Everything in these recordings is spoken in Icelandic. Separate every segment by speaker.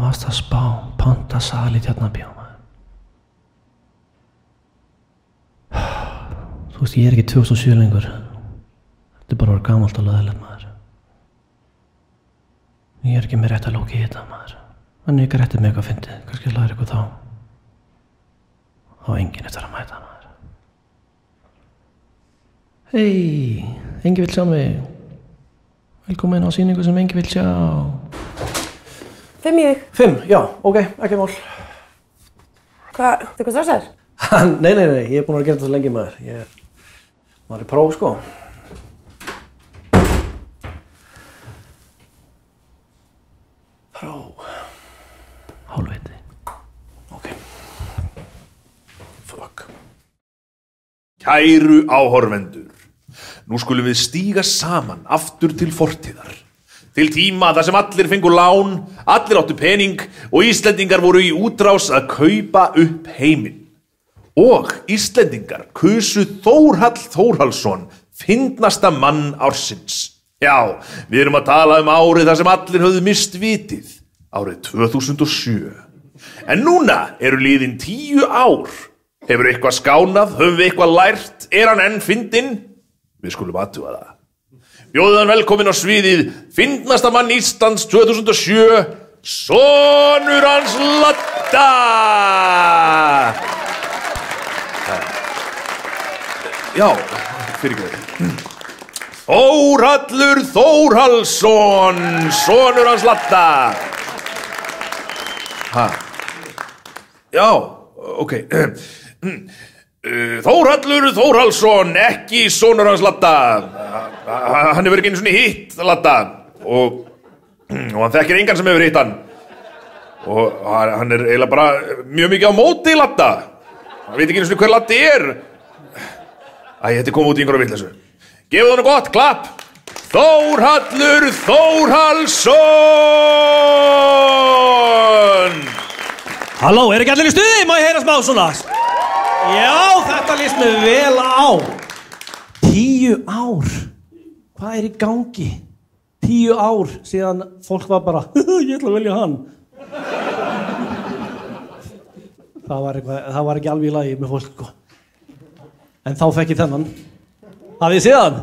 Speaker 1: varst að spá, panta sal í Tjarnarbíó, maður. Þú veist, ég ekki 2007 lengur. Þetta bara orðið gamalt og löðilegt, maður. Ég ekki með rétt að lóka í þetta, maður. En ég ekki réttið mig eitthvað fyndið, kannski læra eitthvað þá. Þá enginn eftir að mæta, maður. Hei, enginn vill sjá mig. Velkomin á sýningu sem enginn vill sjá.
Speaker 2: 5 í þig.
Speaker 1: 5, já, ok, ekki mál.
Speaker 2: Hvað, þetta eitthvað stressaður?
Speaker 1: Nei, ég er búinn að gera þetta svo lengi, maður. Maður er próf, sko. Próf. Hálfviti. Ok. Fuck.
Speaker 3: Kæru áhorfendur, nú skulum við stíga saman aftur til fortíðar. Til tíma þar sem allir fengu lán, allir áttu pening og Íslendingar voru í útrás að kaupa upp heiminn. Og Íslendingar kusu Þórhall Þórhallsson, fyndnasta mann ársins. Já, við erum að tala um árið þar sem allir höfðu mist vitið, árið 2007. En núna eru liðin 10 ár. Hefur eitthvað skánað, höfum við eitthvað lært, er hann enn fyndinn? Við skulum athuga það. Bjóðið hann velkomin á sviðið, fyndnasta mann Íslands 2007, sonur hans Ladda! Já, fyrirgefðu. Þórhallur Þórhallsson, sonur hans Ladda. Já, ok. Þórhallur Þórhallsson, ekki sonur hans Ladda. Hann hefur ekki einu svona hitt Ladda og hann þekkir engan sem hefur hitt hann. Og hann er eiginlega bara mjög mikið á móti Ladda. Hann veit ekki einu svona hver Laddi er. Þetta kom út í einhverju vitleysu. Gefið honum gott klapp. Þórhallur Þórhallsson.
Speaker 1: Halló, ekki allir í stuði? Má ég heyra smá svona? Já, þetta líst mér vel á. 10 ár. Hvað er í gangi? 10 ár síðan fólk var bara, ég ætla að velja hann. Það var ekki alveg í lagi með fólk, sko. En þá fekk ég þennan. Hafið þið séð hann?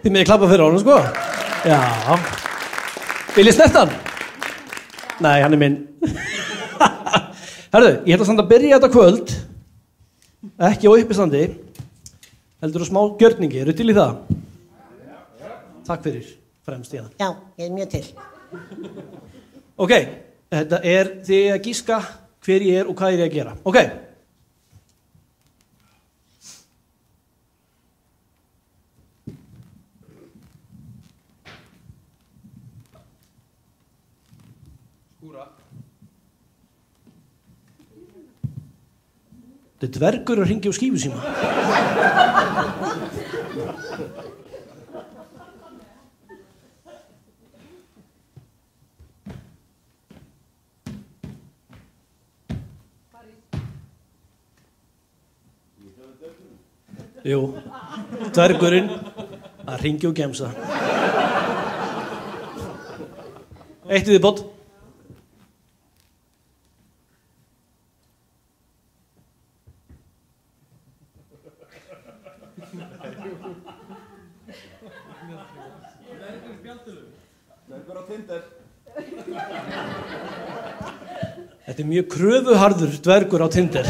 Speaker 1: Þið með klappa fyrir honum, sko. Já. Vil ég snert hann? Nei, hann er minn. Herðu, ég ætla samt að byrja þetta kvöld. Ekki á uppistandi. Heldur þú smá gjörningi, eru til í það? Takk fyrir, fremst í það.
Speaker 4: Já, ég mjög til.
Speaker 1: Ok, þetta er þið að gíska hver ég er og hvað ég er að gera. Ok. Þetta er dvergur að hringja á skífu síma. Jú, dvergurinn að hringja og gemsa. Eitt í viðbót.
Speaker 3: Dvergur á Tinder.
Speaker 1: Þetta er mjög kröfuharður dvergur á Tinder.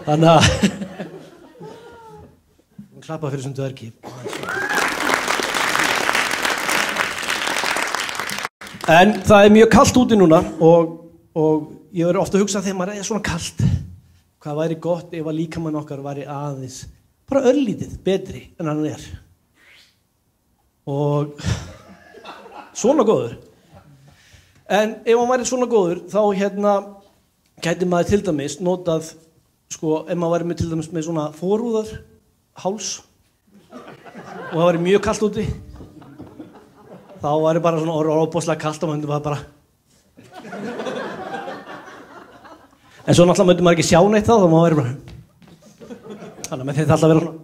Speaker 1: Þannig að klappa fyrir þessum dvergi. En það er mjög kalt úti núna og ég verður ofta að hugsa þegar maður er svona kalt. Hvað væri gott ef að líkamann okkar væri aðeins bara örlítið betri en hann er. Og svona góður. En ef hann væri svona góður þá gæti maður til dæmis notað, sko, ef maður væri með til dæmis með svona forúðar háls og það væri mjög kalt úti, þá væri bara svona óbóðslega kalt og maður myndi bara en svo náttúrulega myndi maður ekki sjá neitt þá maður væri bara þannig að með þetta alltaf vera svona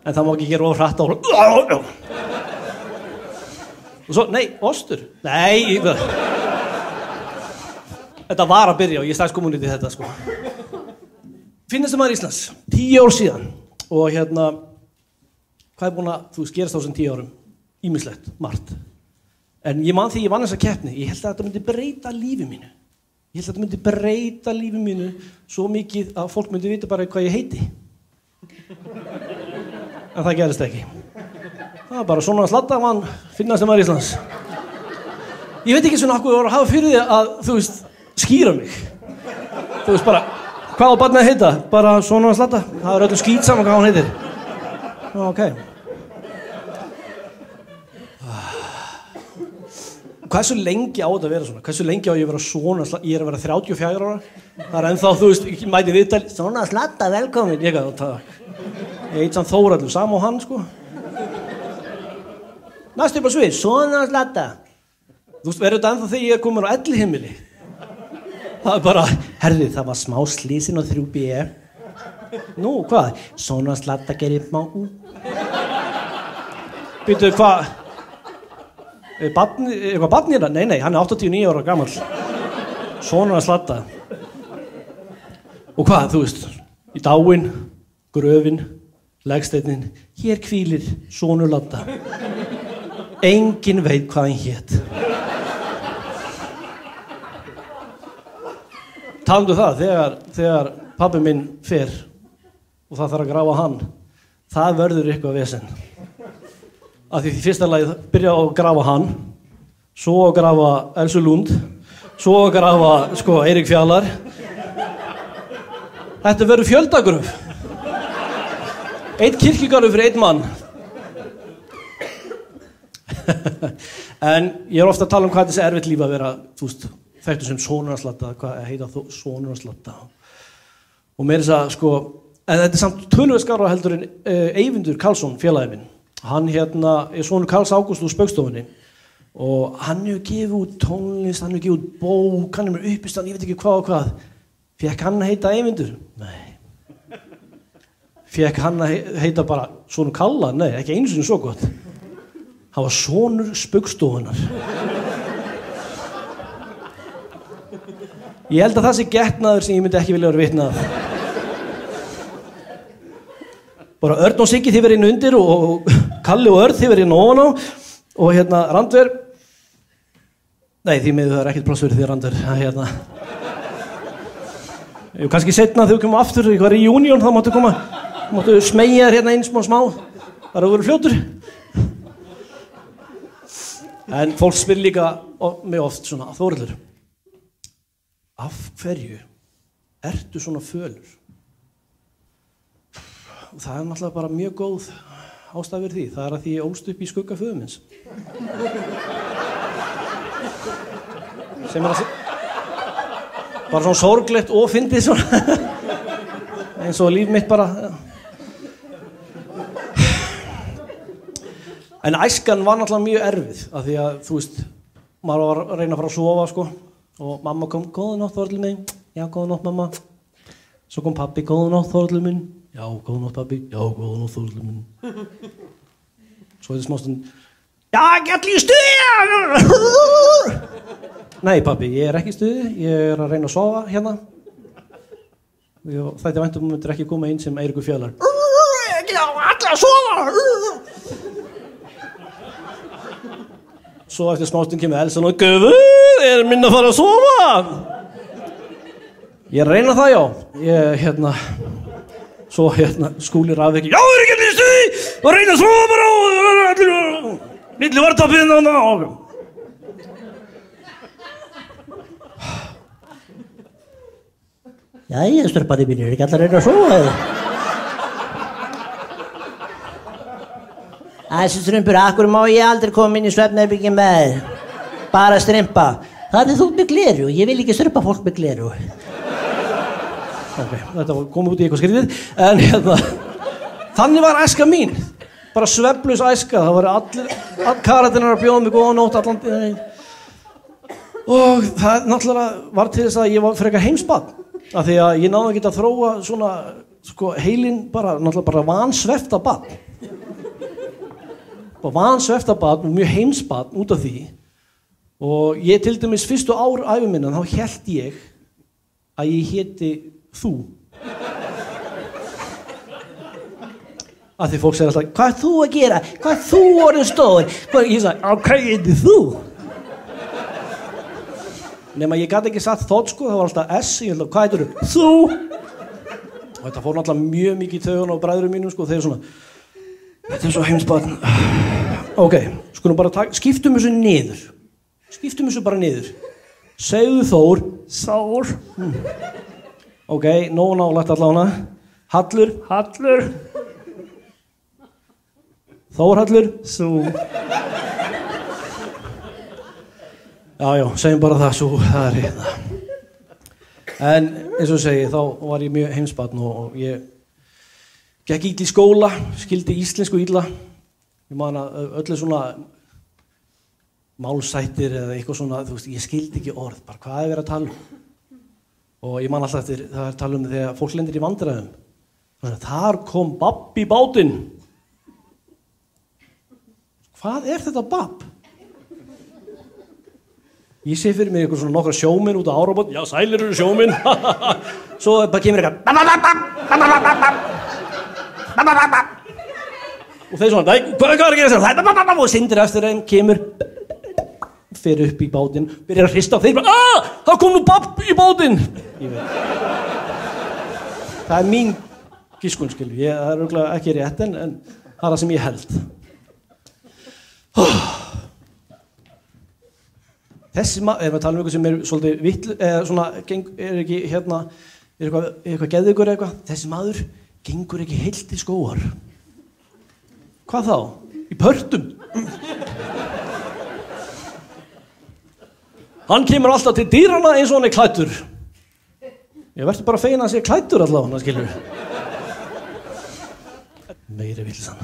Speaker 1: en það má ekki gera of hratt á Og svo, nei, ostur. Nei, þetta var að byrja og ég stæðst kommunið í þetta, sko. Finnastur maður Íslands, 10 ár síðan. Og hvað búin að, þú gerast á þessum 10 árum? Ýmislegt, margt. En ég man því ég vann þessa keppni, ég held að þetta myndi breyta lífi mínu. Ég held að þetta myndi breyta lífi mínu svo mikið að fólk myndi vita bara hvað ég heiti. En það gerist ekki. Það var bara svona slatta mann finnast maður Íslands. Ég veit ekki svona hvað voru að hafa fyrir því að, þú veist, skýra mig. Þú veist bara, hvað á barnið að heita? Bara svona slatta. Það er öllum skýt saman hvað hann heitir. Ok. Hversu lengi á þetta að vera svona? Hversu lengi á ég að vera svona slatta? Ég er að vera 34 ára. Það er ennþá, þú veist, ég mæti viðtal. Svona slatta, velkomin. Ég gæti að takk. Ég heit samt Þórhallur, sama og hann, sko. Næstu upp á svið, svona slatta. Þú veist, verður þetta ennþá þegar ég er komin á elliheimili. Það er bara, herði, það var smá slísin á 3B. Nú, hvað? Svona slatta gerir má. Býtu, hvað? Eitthvað barn í það? Nei, hann er 89 ára gamall. Svona slatta. Og hvað, þú veist, í dáin, gröfin, legsteinnin, hér hvílir sonur Ladda. Enginn veit hvað hann hét. Talandi það, þegar pabbi minn fer og það þarf að grafa hann, það verður eitthvað vesen. Af því fyrsta lagi byrja að grafa hann, svo að grafa Elsu Lund, svo að grafa, Eirík Fjalar. Þetta verður fjöldagröf. Einn kirkjugarður fyrir einn mann. En ég er ofta að tala hvað þessi erfitt líf að vera, þú veist, þekktu sem sonurslatta, hvað heita sonurslatta. Og meira þess að, en þetta er samt töluvert skárra heldur en Eyvindur Karlsson, félagi minn. Hann er sonur Karls Ágúst úr Spaugstofunni og hann hefur gefið út tónlist, hann hefur gefið út bók, hann er með uppistand, ég veit ekki hvað og hvað. Fékk hann að heita Eyvindur? Nei. Fékk hann að heita bara sonur Kalla? Nei, ekki einu sinni svo gott. Hann var sonur Spaugstofunnar. Ég held að það sé getnaður sem ég myndi ekki vilja vera vitni af. Bara Örn og Siggi þið verið inn undir og Kalli og Örn þið verið inn ofan á og Randver. Nei, því miður það er ekkert pláss fyrir því Randver. Kannski seinna þegar við komum aftur, eitthvað reunion, þá máttu smegja þér einn smá. Það er að vera fljótur. En fólk spyr líka mig oft svona, Þórhallur, af hverju ertu svona fölur? Og það er náttúrulega bara mjög góð ástæða fyrir því. Það er að því ég ólst upp í skugga föður minns. Sem er bara svona sorglegt og fyndið svona. Eins og líf mitt bara. En æskan var náttúrulega mjög erfið. Af því að, þú veist, maður var að reyna að fara að sofa, Og mamma kom, góða nótt, Þórhallur minn. Já, góða nótt, mamma. Svo kom pabbi, góða nótt, Þórhallur minn. Já, góða nótt, pabbi. Já, góða nótt, Þórhallur minn. Svo þetta smástund. Já, ekki allir í stuði! Nei, pabbi, ég er ekki í stuði. Ég er að reyna að sofa hérna. Þetta væntum myndir ekki koma inn sem Eiríkur Fjalar. Ekki allir að sofa! Svo eftir smástund kemur Elsa og Guður, er minn að fara að sofa? Ég er að reyna það, já. Svo Skúli Rafviki. Já, er ekki allir í stuði! Og reyna að sofa bara! Lilli vartapinn og... Jæja, störpandi mínir, er ekki allir að reyna að sofa eða? Þessi strumpur, akkur má ég aldrei koma inn í svefnherbergið með bara strumpa. Það er þú með gleru og ég vil ekki strumpa fólk með gleru. Ok, þetta kom út í eitthvað skrítið. En þannig var æska mín. Bara svefnlaus æska. Það voru allir karakternar að bjóða mig góða nótt allan. Og það náttúrulega var til þess að ég var frekar heimsbarn. Af því að ég náði ekki að þróa svona, heilinn bara, náttúrulega bara vansvefta barn. bara vansvefta barn og mjög heimsbarn út af því og ég til dæmis fyrstu ár ævi minna þá hélt ég að ég héti þú af því fólk segir alltaf hvað er þú að gera, hvað er þú orðin stór ég sagði, ok, ég heiti þú nema ég gat ekki sagt þótt sko, það var alltaf S ég held að, hvað heitir þú og þetta fór náttúrulega mjög mikið í taugun á bræðurum mínum sko, þeir svona þetta er svo heimsbarn ok, skulum bara skiptum þessu bara niður segðu Þór ok, nógu nálægt allavega Hallur Þórhallur já, segjum bara það svo það er hérna en eins og segi, þá var ég mjög heimsbarn og ég gekk illa í skóla, skildi íslensku illa ég man að öllu svona málsættir eða eitthvað svona, þú veist, ég skildi ekki orð bara hvað er verið að tala og ég man alltaf eftir, það er tala þegar fólk lendir í vandræðum þar kom babb í bátinn hvað er þetta babb? Ég sé fyrir mig eitthvað svona nokkra sjóminn út á árabót já, sælir eru sjóminn svo bara kemur eitthvað og þeir svona, hvað er að gera þetta? Og syndir eftir þeim, kemur fer upp í bátinn, byrjar að hrista og þeir bara, það kom nú babb í bátinn það er mín giskun, skilur það er örugglega ekki rétt en það er það sem ég held þessi maður, ef við talum um eitthvað sem er svolítið vittl, eða svona, er ekki hérna, er eitthvað geðvikur eitthvað, þessi maður gengur ekki heilt í skógar. Hvað þá? Í pörtum? Hann kemur alltaf til dýrana eins og hann er klæddur. Ég verður bara fegin að hann sé klæddur allavega, skilur. Meiri vilsan.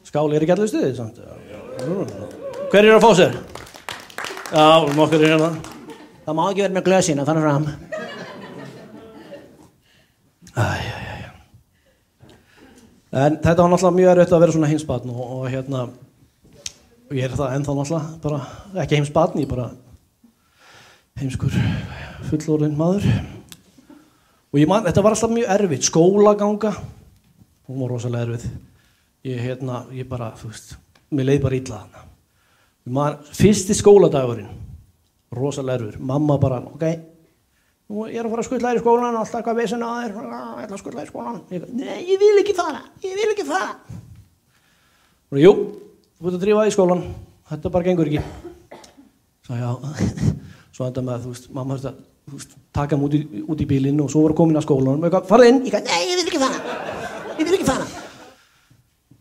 Speaker 1: Skál, er ekki allir stuðið, samt? Hver er að fá sér? Já, nokkur er hérna. Það má ekki vera með glösina, þannig fram. En þetta var náttúrulega mjög erfitt að vera svona heimsbarn og hérna, og ég er það ennþá náttúrulega, bara ekki heimsbarn, ég bara heimskur fullorðinn maður. Og ég man, þetta var alltaf mjög erfitt, skólaganga, hún var rosalega erfið. Ég bara, þú veist, mér leið bara illa þarna. Fyrsti skóladagurinn, rosalega erfur, mamma bara, ok, nú ég er að fara að skutla þér í skólan, alltaf eitthvað vesen að þér, ég ætla að skutla þér í skólan. Nei, ég vil ekki fara. Og jú, þú ert að drífa þig í skólan, þetta bara gengur ekki. Svo já, svo enda með, þú veist, mamma þurfti að, þú veist, taka hann út í bílinn og svo var komin að skólanum, farðu inn, ég nei, ég vil ekki fara.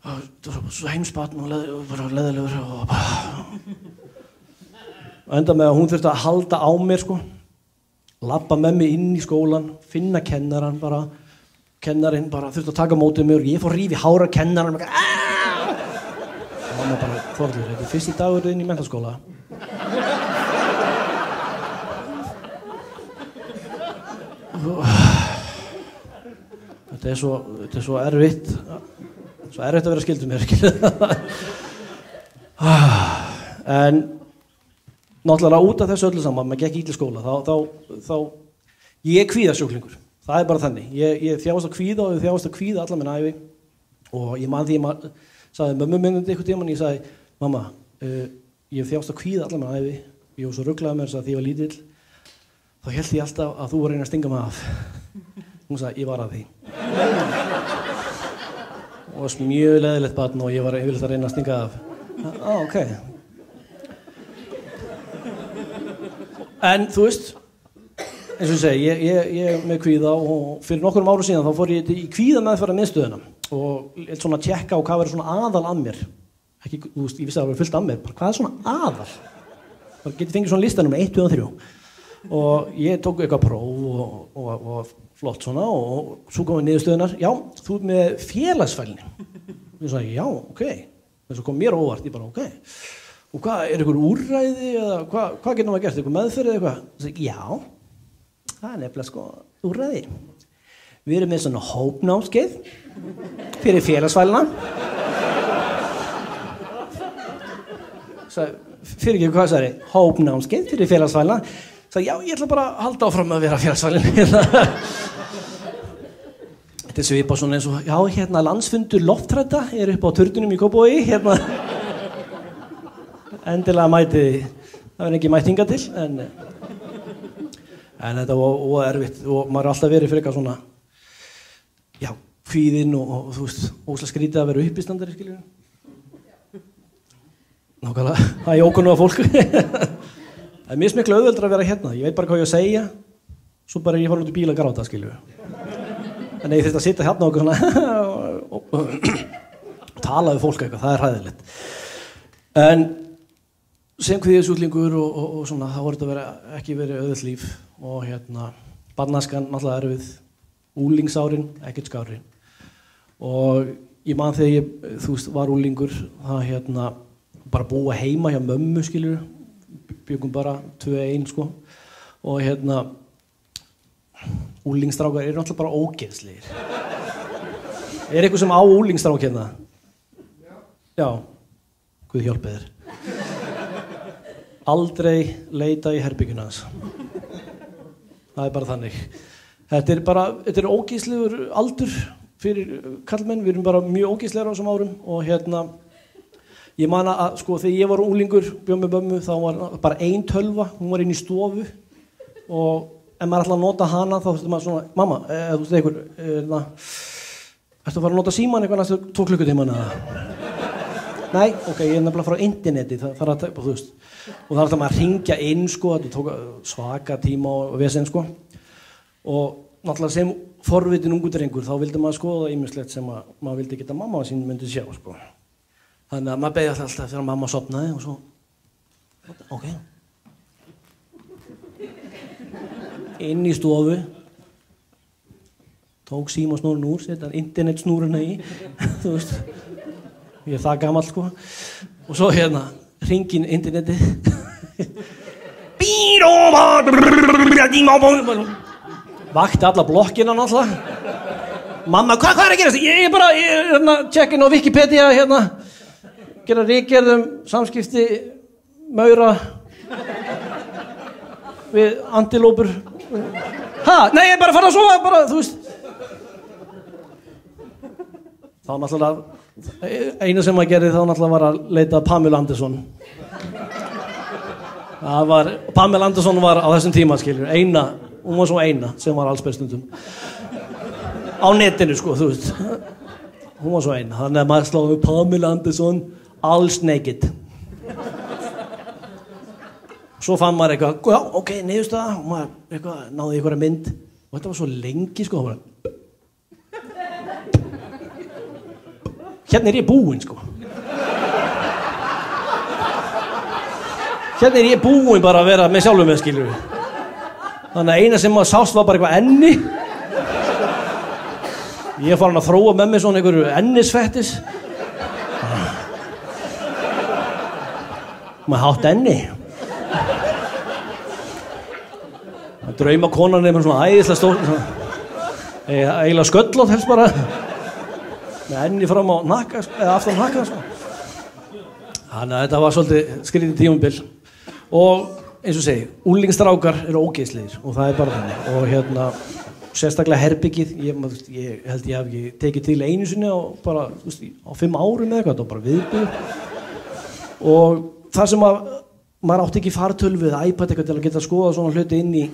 Speaker 1: Það var svo heimsbarn og bara leðilegur og enda með að hún þurfti að halda á mér, sko. Labba með mig inn í skólan, finna kennarinn bara þurfti að taka mótið mig og ég fór að rífa í hára kennarinn og mamma bara, Þórður, þetta er fyrsti dagur inn í menntaskóla. Þetta er svo erfitt að vera skildur mér, en náttúrulega út af þessu öllu saman, maður gekk illa í skóla, þá ég er kvíðasjúklingur, það er bara þannig, ég þjáist að kvíða og ég þjáist að kvíða alla minna ævi og ég man því ég sagði mömmu minni einhvern tímann, ég sagði, mamma, ég þjáist að kvíða alla minna ævi, ég var svo ruglaði með þess að því ég var lítill, þá hélt ég alltaf að þú var að reyna að stinga mig af, hún sagði, ég var að því. Og það var mjög leðilegt barn og ég var yfirleitt að reyna að stinga af. Ok. En þú veist, eins og ég segi, ég er með kvíða og fyrir nokkrum árum síðan þá fór ég í kvíðameðferðarmiðstöðina og eitthvað svona að tjekka á hvað verður svona aðal að mér. Ekki, þú veist, ég vissi að það verður fullt af mér, bara hvað er svona aðal? Það geti fengið svona listanum 1, 2 og 3. Og ég tók eitthvað próf og flott svona og svo kom við niðurstöðunar, já, þú ert með félagsfælni. Ég sagði, já, ok. Þess að kom mér óvart, ég bara, ok. Og hvað, er ykkur úrræði eða hvað getur maður gert, ykkur meðferð eða eitthvað? Ég sagði, já, það er nefnilega sko úrræði. Við erum með svona hópnámskeið fyrir félagsfælna. fyrir ekki hvað sagði, hópnámskeið fyrir félagsfælina. Sagði, já, ég ætla bara að halda áfram að vera félagsfælin. Þetta svipað svona eins og, já, hérna landsfundur lofthrædda upp á turnunum í Kópavogi, hérna. Endilega mætið, það ekki mætt hingað til, en þetta var erfitt og maður alltaf verið frekar svona, já, kvíðinn og þú veist, óslega skrítið að vera uppistandari, skiljum. Nákvæmlega, það ókunnuga fólk. Það mismiklu auðveldra að vera hérna, ég veit bara hvað ég að segja, svo bara ég fara út í bíl að gráta, skiljum. En ég þurfti að sitja hérna og svona og tala við fólk eitthvað, það hræðilegt. En sem kvíðasjúklingur og svona, það voru þetta ekki verið auðvelt líf og hérna, barnæskan náttúrulega erfið, úlingsárin, ekkert skárri. Og ég man þegar ég, þú veist, var úlingur, það hérna, bara búa heima hjá mömmu, skiljur, byggum bara 2-1, sko, og hérna, úlingstrákar eru náttúrulega bara ógeðslegir. Eitthvað sem á úlingstrák hérna? Já, Guð hjálpi þér. Aldrei leita í herberginu hans. Það bara þannig. Þetta er ógeðslegur aldur fyrir karlmenn, við erum bara mjög ógeðslegir á þessum árum og hérna, ég man að sko þegar ég var unglingur, bjó með mömmu, þá var bara ein tölva, hún var inn í stofu og ef maður ætlaði að nota hana þá þurfti maður svona, mamma, þú veist einhver, ertu að fara að nota síman eitthvað næstu 2 klukkutíman eða? Nei, ok, ég nefnilega frá interneti, það þarf að tæpa, þú veist, og það maður að hringja inn, sko, þetta tók svaka tíma og vesen, sko, og náttúrulega sem forvitin ungur drengur, þá vildi maður skoða ýmislegt sem maður vildi geta mamma sín myndi sjá, sko. Þannig að maður beið alltaf þegar mamma sofnaði og svo, ok. Inn í stofu, tók símasnúrun úr, setja internetsnúruna í, þú veist, ég það gamall, sko, og svo hérna, hringin internetið, vakti alla blokkina náttúrulega, mamma, hvað er að gerast? Ég er bara, tjekkin á Wikipedia, hérna, gera ritgerð samskipti maura við antilópur. Nei, ég er bara að fara að sofa, bara, þú veist. Þá náttúrulega, einu sem maður gerði þá náttúrulega var að leita að Pamela Anderson. Pamela Anderson var á þessum tíma, skiljur, hún var svo eina sem var allsberstundum. Á netinu, sko, þú veist. Hún var svo eina, þannig að maður sláði Pamela Anderson, alls naked. Svo fann maður eitthvað, já, ok, niðurstaða, og maður eitthvað, náði einhverja mynd, og þetta var svo lengi, sko, bara. Hérna er ég búinn, sko. Hérna er ég búinn bara að vera með sjálfum með, skilur við. Þannig að eina sem maður sást var bara eitthvað enni. Ég er farin að þróa með mig svona einhverju ennisfettis. Maður hátt enni. Draumakonan er með svona æðislega stór, eiginlega sköllótt helst bara, með enni fram á hnakka, eða aftan hnakka, sko. Þannig að þetta var svolítið skrítið tímabil. Og eins og segi, úlingstrákar eru ógeðslegir og það er bara þannig. Og hérna, sérstaklega herbyggið, ég held ég hef ekki tekið til einu sinni á bara, þú veist, á 5 árum eða eitthvað, þetta var bara viðbjóð. Og það sem maður átti ekki fartölvu eða iPad eitthvað til að geta skoða svona hluti inn í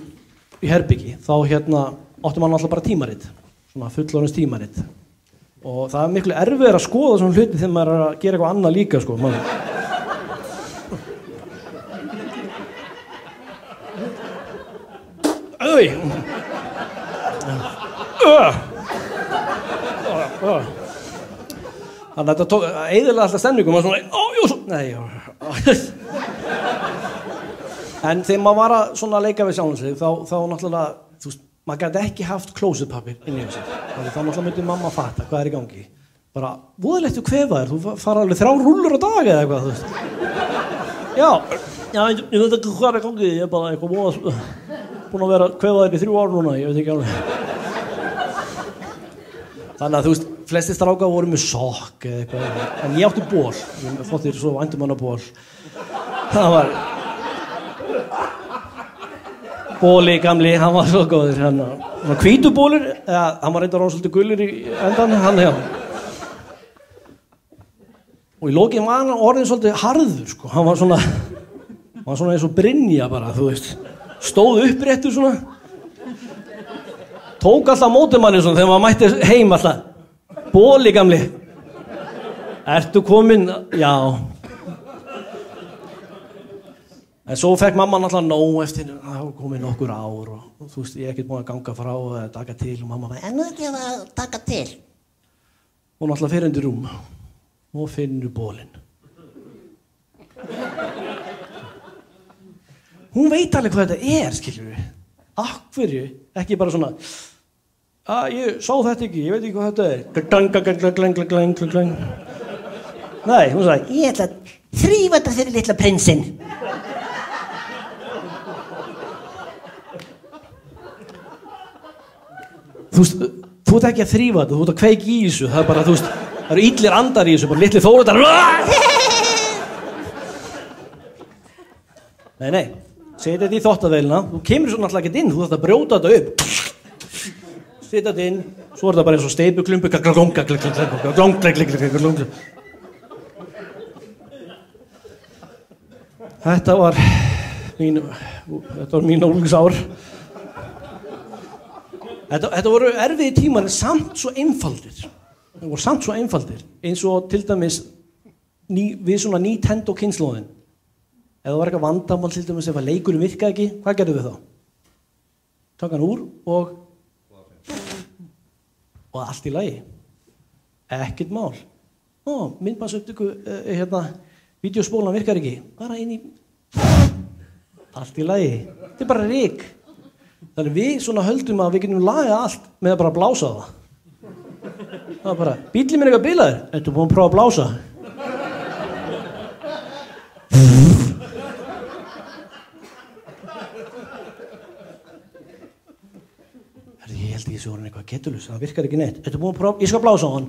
Speaker 1: herbyggi, þá hérna átti maður alltaf bara tímarit, svona fullorðins tímarit. Og það er miklu erfiðar að skoða svona hluti þegar maður er að gera eitthvað annað líka, sko. Þannig að þetta tók eyðilega alltaf stemningum, maður svona, En þegar maður var að svona leika við sjálfum sig, þá náttúrulega, þú veist, maður gæti ekki haft klósupapir inn í þessu. Þá náttúrulega myndi mamma fatta hvað er í gangi. Bara, voðalegt þú kvefaðir, þú fara alveg 3 rúllur á dag eða eitthvað, þú veist. Já, ég veit ekki hvað er í gangi, ég er bara eitthvað búin að vera kvefaðir í 3 ár núna, ég veit ekki alveg. Þannig að þú veist, flestir strákar voru með sokk eða eitthvað, en ég átti ból, ég þótti svo væntum hann á ból. Það var Bóli gamli, hann var svo góður hann var hvítubólur, hann var reyndar svolítið gulur í endan hann hjá og í lokin var hann orðin svolítið harður sko. Hann var svona eins og Brynja bara, þú veist stóð uppréttur svona tók alltaf móti manni svona þegar maður mætti heim alltaf Bóli gamli ertu kominn? Já. En svo fekk mamma náttúrulega nóg eftir það var komið nokkur ár og þú veist, ég ekkert búin að ganga frá eða taka til og mamma bara, en nú ekki að taka til. Og náttúrulega fer undir rúm og finnur bólinn. Hún veit alveg hvað þetta skilur við. Af hverju? Ekki bara svona, ég sá þetta ekki, ég veit ekki hvað þetta er. Nei, hún sagði, ég ætla að þrífa þetta fyrir litla prinsinn. Þú veist, þú ert ekki að þrífa þetta, þú ert að kveiki í þessu, það er bara, þú veist, það eru illir andar í þessu, bara litli Þórodar. Nei, setja þetta í þvottavélina, þú kemur svo náttúrulega ekkert inn, þú þarft að brjóta þetta upp. Setja þetta inn, svo er þetta bara eins og steypuklumpu, Þetta var mín unglingsár. Þetta voru erfiði tímar en samt svo einfaldir. Það voru samt svo einfaldir. Eins og til dæmis við svona Nintendo kynslóðin. Ef það var eitthvað vandamál til dæmis ef að leikurinn virkaði ekki, hvað gerðum við þá? Tók hann úr og allt í lagi. Ekkert mál. Myndbandsupptöku, vídeospólan virkar ekki. Bara inn í allt í lagi. Þetta er bara ryk. Þannig við svona höldum að við getum lagað allt með að bara blása það. Það var bara, bíllinn minn eitthvað bilaður. Ertu búin að prófa að blása? Ég held ég sé orðin eitthvað getulus, það virkar ekki neitt. Ertu búin að prófa, ég skal blása á hann.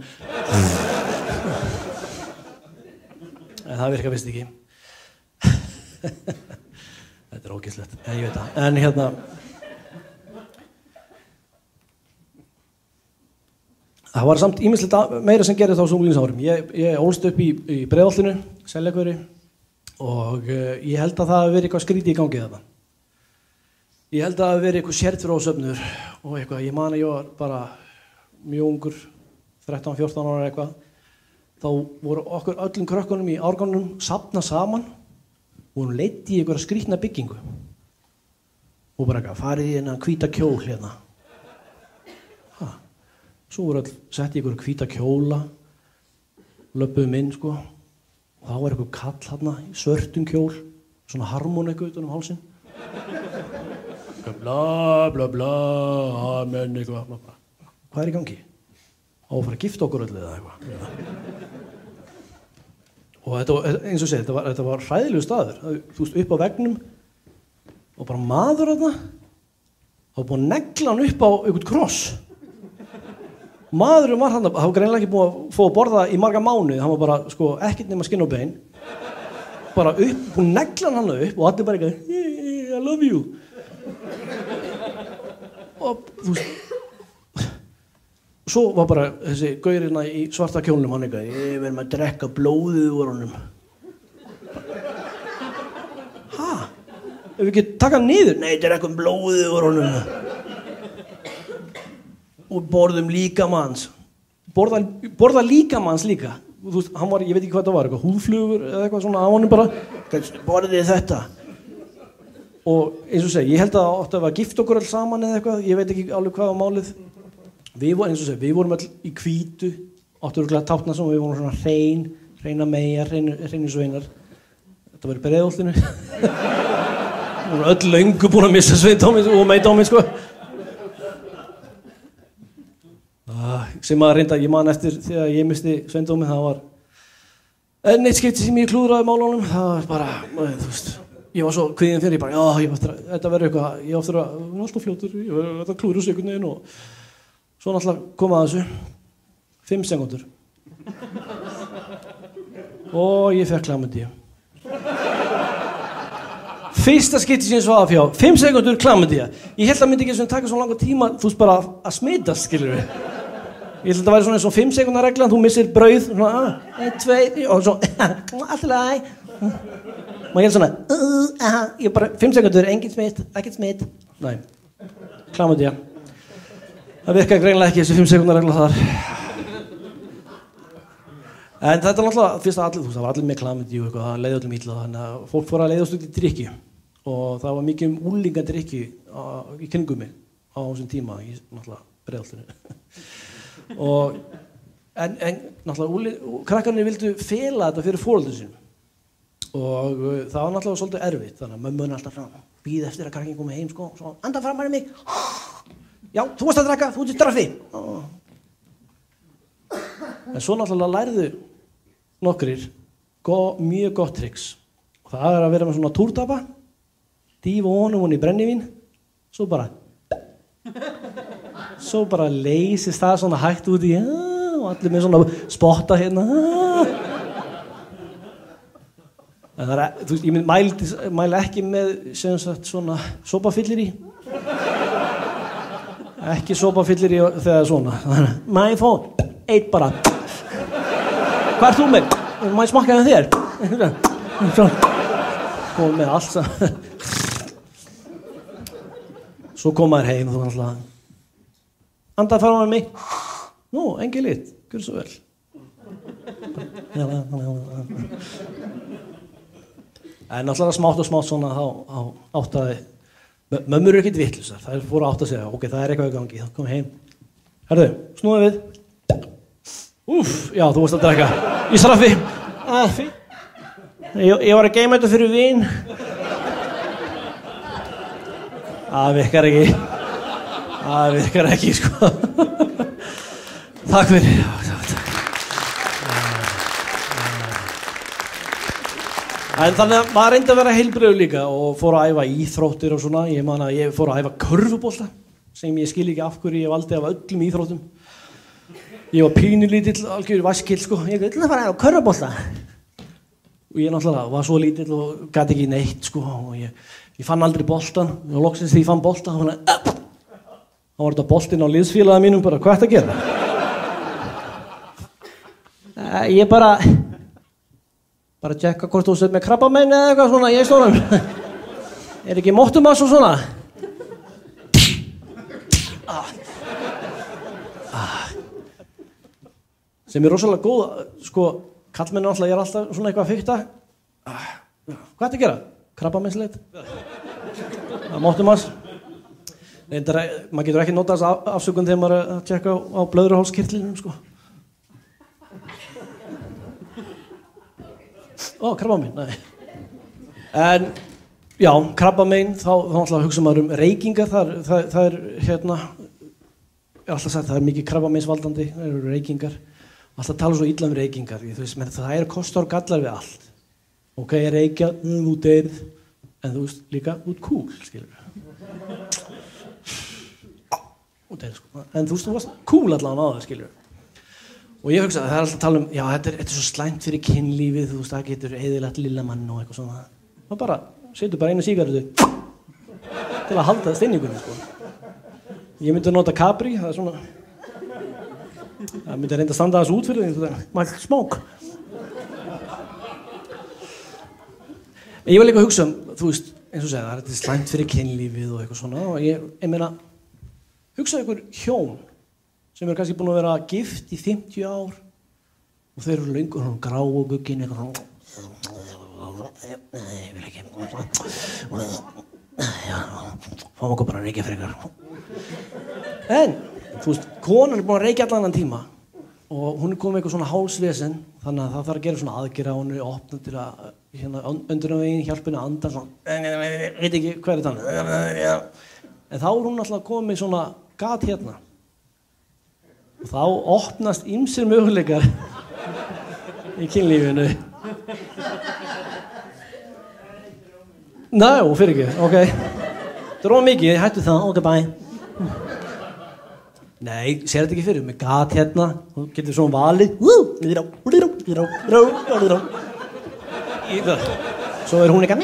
Speaker 1: En það virkar vist ekki. Þetta er ógeðslegt, ég veit það. En það var samt ýmislegt meira sem gerði þá á unglingsárum. Ég ólst upp í Breiðholtinu, Seljakverði og ég held að það hafi verið eitthvað skrítið í gangi þarna. Ég held að það hafi verið eitthvað sérþrósöfnur og eitthvað. Ég man að ég var bara mjög ungur, 13-14 ára eitthvað. Þá voru okkur öllum krökkunum í árganginum safnað saman og vorum leidd í einhverja skrýtna byggingu. Og bara eitthvað, farið í hennan hvíta kjól hérna. Svo voru all sett í einhverju hvíta kjóla, löbbuðum inn sko. Og þá var einhver kall hérna í svörtum kjól, svona harmonikku utan hálsinn. Bla bla bla, amen eitthvað. Hvað er í gangi? Á að fara að gifta okkur öll eða eitthvað. Og þetta var, eins og segir, þetta var hræðilegur staður. Þú veist, upp á veggnum og bara maður þarna. Það var búin að negla hann upp á einhvern kross. Maðurinn var hann, það var greinilega ekki búin að fá að borða í marga mánuði, hann var bara, sko, ekkert nema skinn og bein. Bara upp, hún negla hann upp og allir bara eitthvað, I love you. Og, þú veist, svo var bara þessi gaurinn í svarta kjólnum, hann eitthvað, við erum að drekka blóðið úr honum. Ef við ekki taka hann niður? Nei, drekkum blóðið úr honum. Og borðum líkamanns. Borða líkamanns líka. Þú veist, hann var, ég veit ekki hvað það var, eitthvað húðflugur eða eitthvað svona á honum bara. Borðið þetta. Og eins og segi, ég held að það átti að vera gift okkur alls saman eða eitthvað, ég veit ekki alveg hvað var málið. Við vorum all í hvítu, áttu örugglega tákna sem við vorum svona hreina meyjar, hreinir sveinar. Þetta var í Breiðholtinu. Við vorum öll löngu búin að missa sveindóminn og meindóminn sko. Sem að reynda, ég man eftir þegar ég misti sveindóminn, það var enn eitt skipti sem ég klúðraði málunum, það var bara, þú veist, ég var svo kvíðinn fyrir, ég bara, þetta verður eitthvað, ég áttur að vera alltaf fljótur, ég verður að klúðra sig einhvern veginn og svo náttúrulega kom að þessu, 5 sekúndur og ég fekk klamydíu. Fyrsta skipti sem ég svaf fjá 5 sekúndur klamydía. Ég held að myndi ekki taka svo langa tíma, þú veist bara að smitast, skilur við. Ég held að það væri svona eins og 5 sekúndar reglan, þú missir brauð, svona 1, 2, 3 og svo allt í lagi. Og ég held svona ég bara 5 sekúndur, engin smitt, ekkert smitt. Nei, klamydía. Það virkar greinilega ekki þessi 5 sekúndar regla þar. En þetta er náttúrulega, fyrst að allir, þú veist, það var allir með klamydíu og eitthvað, það leiði öllum illa, þannig að fólk fór að leiðast út í drykki. Og það var mikið úlingadrykki í kringum mig á þessum tíma, í náttúrulega Breiðholtinu. Og en náttúrulega krakkarnir vildu fela þetta fyrir foreldrum sínum og það var náttúrulega svolítið erfitt, þannig að mömmun alltaf fram bíða eftir að krakkin komi heim sko, svo anda framar í mig, já, þú varst að drekka, þú ert í straffi. En svo náttúrulega lærðu nokkrir mjög gott triks og það er að vera með svona túrtapa, dýfa honum í brennivín, svo bara leysist það svona hægt út í og allir með svona spotta hérna. En það er, þú veist, ég mæli ekki með sem sagt svona sopafyllir í. Ekki sopafyllir í þegar svona. My phone, 1 bara. Hvað ert þú með? Má ég smakka það þér? Komið með allt saman. Svo kom maður heim og þú alltaf anda fara með mig. Nú, engin lit, gjör svo vel. En náttúrulega smátt og smátt svona þá áttaði mömmur eru ekkert vitlausar, þær fóru að átta sig ok, það er eitthvað í gangi, þá kom heim. Herðu, snúðu við. Úff, já, þú varst að drekka. Í straffi. Ég var að geyma þetta fyrir vin. Það virkar ekki. Það virkar ekki, sko. Takk fyrir. En þannig að maður reyndi að vera heilbrigður líka og fór að æfa íþróttir og svona. Ég man að ég fór að æfa körfubolta sem ég skil ekki af hverju ég valdi af öllum íþróttum. Ég var pínulítill, algjör vaskill, sko. Ég ætla að fara að æfa körfubolta. Og ég náttúrulega var svo lítill og gat ekki neitt, sko. Og ég fann aldrei boltan. Og loksins þegar ég fann boltan, þá var þetta boltinn á liðsfélaga mínum bara, hvað ertu að gera? Ég bara tjekka hvort þú sett með krabbamein eða eitthvað svona, ég stóðum. Er ekki móttumass og svona? Sem er rosalega góð, sko, kallmenn náttúrulega, ég er alltaf svona eitthvað að fikta. Hvað ertu að gera? Krabbameinsleit? Móttumass? Maður getur ekki notað þess afsökun þegar maður er að tjekka á blöðruhálskirtlinum, sko. Krabbamein, nei. En, já, krabbamein, þá náttúrulega hugsa maður reykingar, það er, hérna, ég alltaf sagt, það er mikið krabbameinsvaldandi, það eru reykingar. Alltaf tala svo illa reykingar, þú veist, menn það er kostar og gallar við allt. Ok, ég reykja, þú deyrð, en þú veist, líka út kúl, skilur við. Sko. En þú veist, þú varst kúl allan á það, skilur. Og ég hugsa að það er alltaf að tala já, þetta er svo slæmt fyrir kynlífið, þú veist, það getur eyðilagt lilla mann og eitthvað svona. Það bara, setur bara eina sígarettu til að halda stinningunni, sko. Ég myndi að nota Capri, það er svona, það myndi að reynda að standa þessu út fyrir því, mild smoke. Ég var líka að hugsa þú veist, eins og segja, það er slæmt fyrir kynlífið og eitthvað svona, og ég meina, hugsa ykkur hjón sem eru kannski búin að vera gift í 50 ár og þeir eru lengur grá og guggin eitthvað nei, ég vil ekki fáum okkur bara að reykja frekar en, þú veist, konan er búin að reykja allan annan tíma og hún er komið með eitthvað svona hálsvesen þannig að það þarf að gera svona aðgerð á henni opna til að, hérna, öndunarveginn hjálpa henni að anda svona, veit ekki hvað er þetta en þá er hún alltaf komið með svona gat hérna og þá opnast ýmsir möguleikar í kynlífinu. Ná, fyrir ekki, ok. Það er mikið, ég hættu það, ok, bye. Nei, sér þetta ekki fyrir, með gat hérna, þú getur svona valið. Svo er hún eitthvað,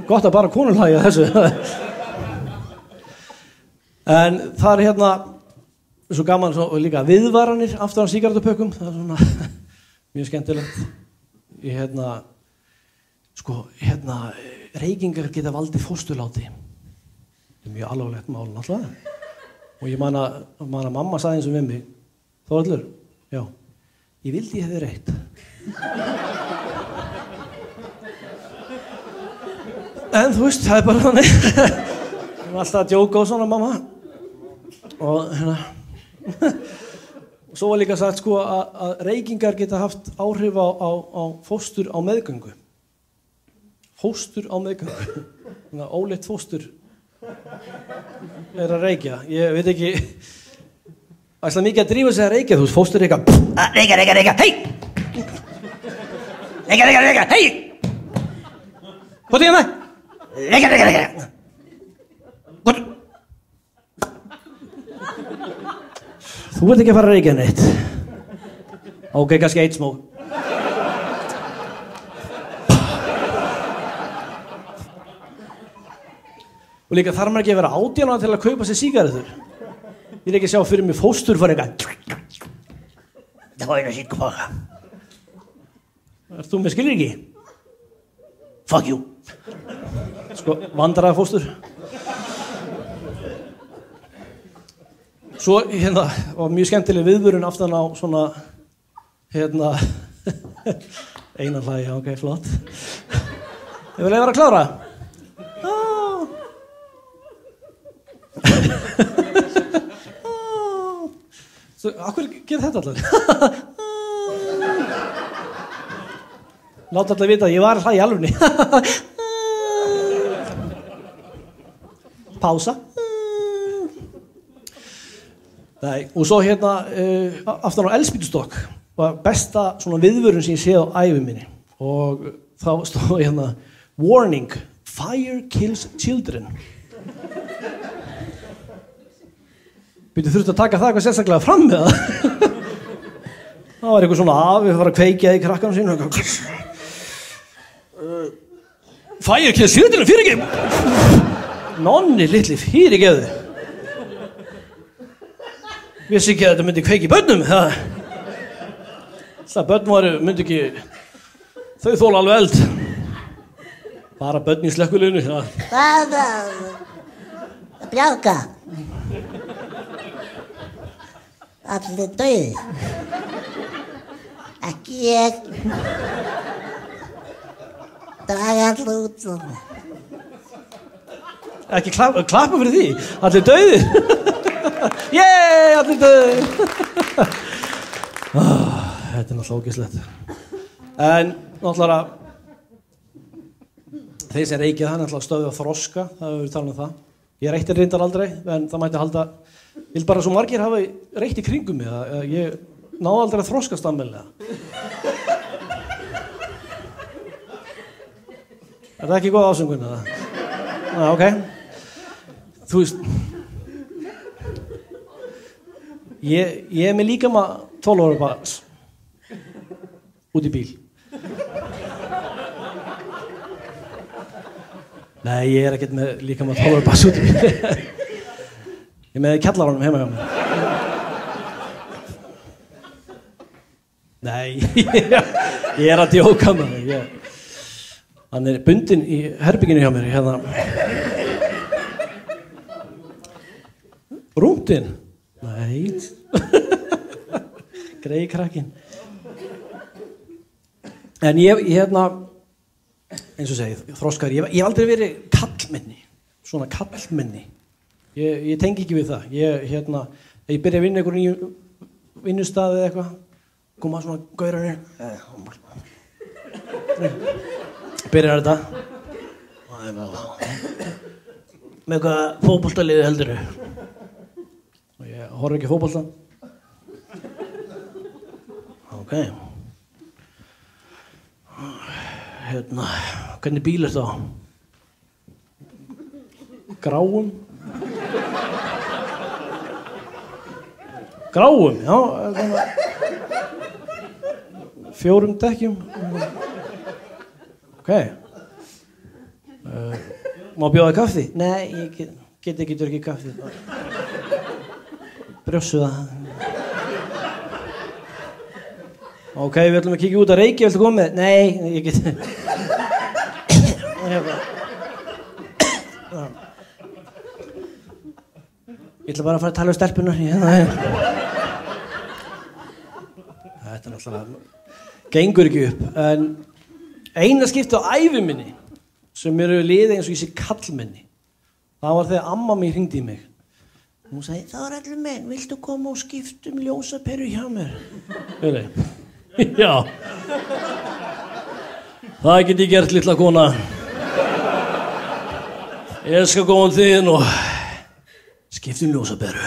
Speaker 1: gott að bara konur hlæja þessu. En það hérna, svo gaman svo, líka viðvaranir aftur á sígarettupökkum, það svona mjög skemmtilegt. Reykingar geta valdið fósturláti. Það mjög alvarlegt mál náttúrulega. Og ég man að mamma sagði eins og við mig, Þórhallur, já, ég vildi ég hefði reykt. En þú veist, það bara þannig. Ég var alltaf að djóka og svona, mamma. Og svo var líka sagt sko að reykingar geta haft áhrif á fóstur á meðgöngu. Fóstur á meðgöngu. Óleitt fóstur að reykja. Ég veit ekki, það er mikið að drífa sig að reykja, þú veist, fóstur er eitthvað, reykja, hei! Reykja, hei! Hvað er það? Reykja. Hvað? Þú ert ekki að fara að reykja neitt. Ok, kannski eitt smó. Og líka þarf maður ekki að vera 18 ára til að kaupa sér sígarettur. Ég er ekki að sjá fyrir mig fóstur fara eitthvað. Það var eina síkupaka. Ert þú með skilríki? Fuck you. Sko, vandræða fóstur. Svo var mjög skemmtileg viðvörun aftan á svona einan hlæja, ok, flott. Ég vil vera að klára. Akkur gerir þetta allir? Láta allir vita að ég var að hlæja í alvörni. Pása. Nei, og svo aftan á eldspýtustokk var besta svona viðvörun sem ég séð á ævi minni. Og þá stóð warning, fire kills children. Býttu þurftu að taka það eitthvað sérstaklega fram með það. Það var eitthvað svona afi að fara að kveikja í krakkanum sínu. Fire kills children, fyrirgef! Nonni litli, fyrirgefðu. Vissi ekki að þetta myndi kveiki börnum. Það börn myndi ekki, þau þóla alveg eld. Bara börn í slökkviliðinu.
Speaker 4: Hvað? Bjálka. Allir dauði. Ekki ég. Draga allir út.
Speaker 1: Ekki klappa fyrir því. Allir dauðir. Yey, allir dauðir. Þetta er náttúrulega ógeðslegt. En náttúrulega þeir sem reykja það náttúrulega stöðva þroska, það hefur við talað um það. Ég reykti reyndar aldrei, en það mætti halda, vil bara svo margir hafa reykt í kringum mig, að ég náði aldrei að þroskast almennilega. Er það ekki góð ásöngun, eða? Ok. Þú veist, ég er með líkama 12 ára barns út í bíl. Nei, ég er ekkert með líkama 12 ára barns út í bíl. Ég er með kjallaranum heima hjá mér. Nei, ég er að djóka með mig. Hann er bundinn í herbygginu hjá mér, hérna. Rúmtinn? Nei. Grei krakkin. En ég eins og segið, þroskar, ég hef aldrei verið kallmenni, svona kallmenni. Ég tengi ekki við það. Ég byrja að vinna einhverjum nýjum vinnustaði eða eitthvað, koma svona gaurarnir, byrjar þetta. Með hvað fótboltaliði heldurðu? Og ég horf ekki fótbolta. Ok. Hvernig bíl er það? Gráum? Gráum, já. 4 dekkjum. Ok. Má bjóða kaffi? Nei, ég get ekki drukkið kaffi. Brjóssu það. Ok, við ætlum að kíkja út að reykja, viltu koma með? Nei, ég get... Ég ætla bara að fara að tala um stelpunar. Þetta náttúrulega gengur ekki upp. En eina skipti á ævi minni sem eru liðið eins og ég sé kallmenni. Það var þegar amma mín hringdi í mig. Hún sagði, Þórhallur minn, viltu koma og skipta um ljósaperu hjá mér? Já. Það get ég gert, litla kona. Ég skal koma til þín og skipta um ljósaperu.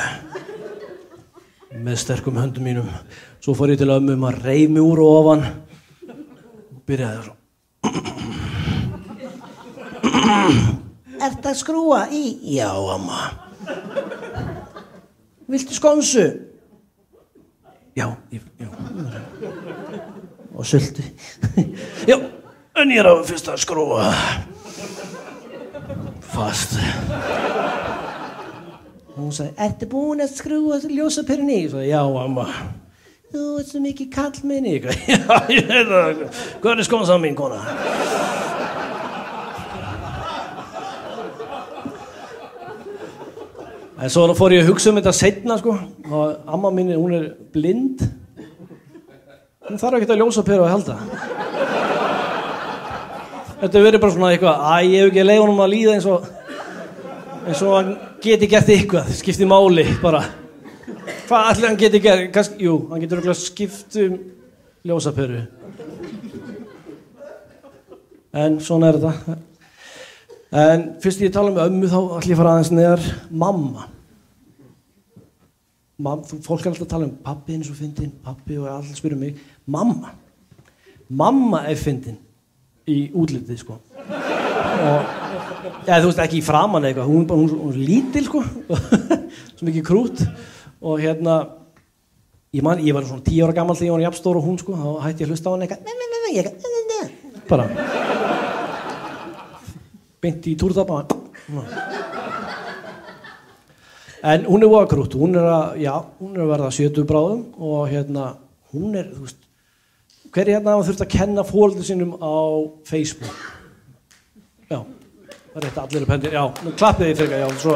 Speaker 1: Með sterkum höndum mínum. Svo fór ég til ömmu, maður reif mig úr og ofan. Og byrjaði svo. Ertu að skrúa í? Já, amma. Viltu skonsu? Já. Og sultu. Já, en ég að fyrst að skrúa. Fast. Hún sagði, ertu búin að skrúa ljósaperunni? Ég sagði, já, amma. Þú ert svo mikið kallmenni. Já, ég veit það. Hvað er skonsan mín, kona? En svo fór ég að hugsa þetta seinna, sko. Og amma mín, hún blind. Hún þarf ekkert að ljósaperu að halda. Þetta verið bara svona eitthvað, ég hef ekki að leiða honum að líða eins og hann geti gert eitthvað, skipti máli, bara. Hvað allir hann geti gert? Jú, hann getur örugglega skipt ljósaperu. En svona þetta. En fyrst ég tala með ömmu þá ætla ég að fara aðeins neðar. Mamma. Fólk er alltaf að tala pabbi er svo fyndinn, pabbi og allir spyrja mig. Mamma er fyndinn í útlitið, sko. Og, þú veist, ekki í framan eitthvað, hún er lítil, sko. Svo mikið krút. Og ég var svona 10 ára gamall þegar ég var jafnstór og hún, sko. Þá hætti ég að hlusta á hann eitthvað. Bara. Beint í túrdabba. En hún er voða krútt, hún er að verða 70 bráðum og hún er, þú veist, hver hafa þurft að kenna foreldrum sínum á Facebook? Já, það er rétt, allir upp hendir, já, nú klappið þið fyrir, já, svo,